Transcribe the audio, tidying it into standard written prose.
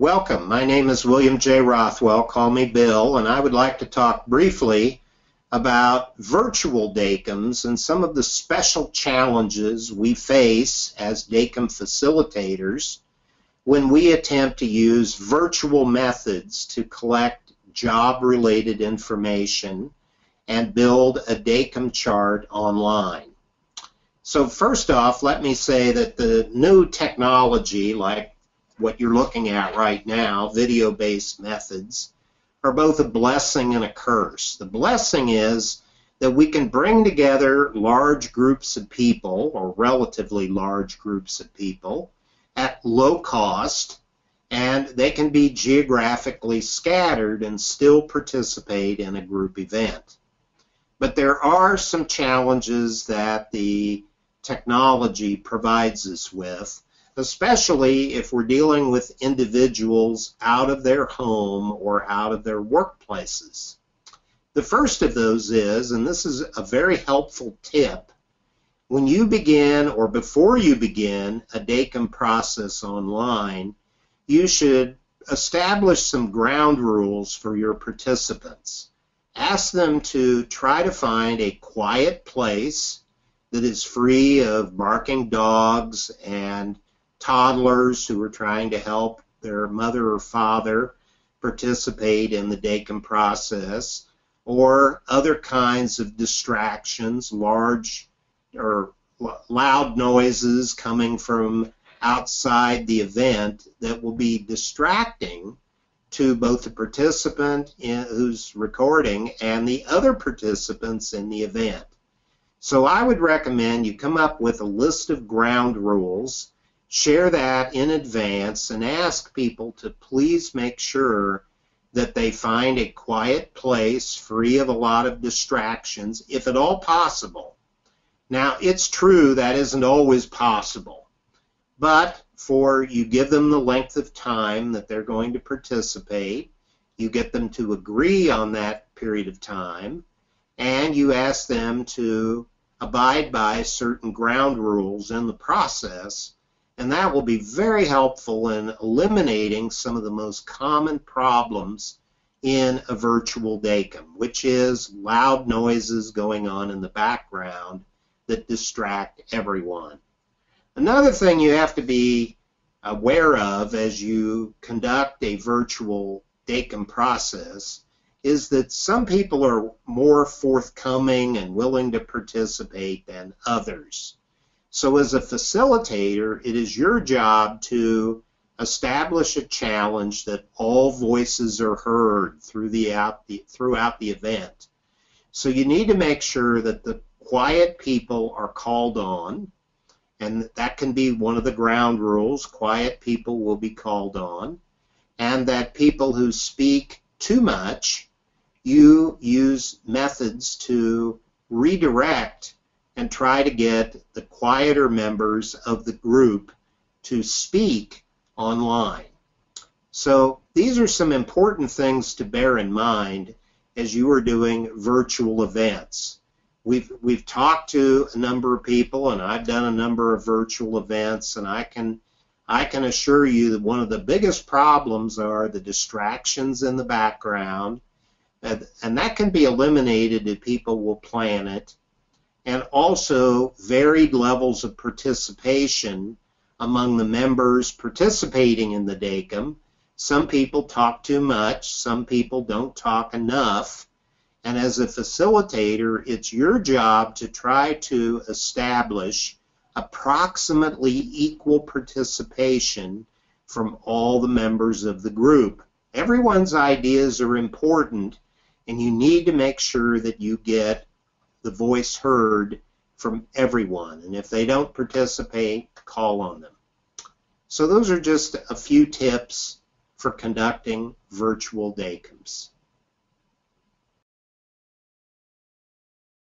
Welcome. My name is William J. Rothwell. Call me Bill, and I would like to talk briefly about virtual Dacums and some of the special challenges we face as Dacum facilitators when we attempt to use virtual methods to collect job-related information and build a Dacum chart online. So first off, let me say that the new technology, like what you're looking at right now, video-based methods, are both a blessing and a curse. The blessing is that we can bring together large groups of people, or relatively large groups of people, at low cost, and they can be geographically scattered and still participate in a group event. But there are some challenges that the technology provides us with, especially if we're dealing with individuals out of their home or out of their workplaces. The first of those is, and this is a very helpful tip, when you begin or before you begin a Dacum process online, you should establish some ground rules for your participants. Ask them to try to find a quiet place that is free of barking dogs and toddlers who are trying to help their mother or father participate in the Dacum process, or other kinds of distractions, large or loud noises coming from outside the event that will be distracting to both the participant who's recording and the other participants in the event. So I would recommend you come up with a list of ground rules, share that in advance, and ask people to please make sure that they find a quiet place free of a lot of distractions, if at all possible. Now, it's true that isn't always possible, but you give them the length of time that they're going to participate, you get them to agree on that period of time, and you ask them to abide by certain ground rules in the process, and that will be very helpful in eliminating some of the most common problems in a virtual Dacum, which is loud noises going on in the background that distract everyone. Another thing you have to be aware of as you conduct a virtual Dacum process is that some people are more forthcoming and willing to participate than others. So as a facilitator, it is your job to establish a challenge that all voices are heard throughout the event. So you need to make sure that the quiet people are called on, and that can be one of the ground rules. Quiet people will be called on, and that people who speak too much, you use methods to redirect and try to get the quieter members of the group to speak online. So these are some important things to bear in mind as you are doing virtual events. We've talked to a number of people, and I've done a number of virtual events, and I can assure you that one of the biggest problems are the distractions in the background, and that can be eliminated if people will plan it, and also varied levels of participation among the members participating in the Dacum. Some people talk too much, some people don't talk enough, and as a facilitator, it's your job to try to establish approximately equal participation from all the members of the group. Everyone's ideas are important, and you need to make sure that you get the voice heard from everyone, and if they don't participate, call on them. So those are just a few tips for conducting virtual Dacums.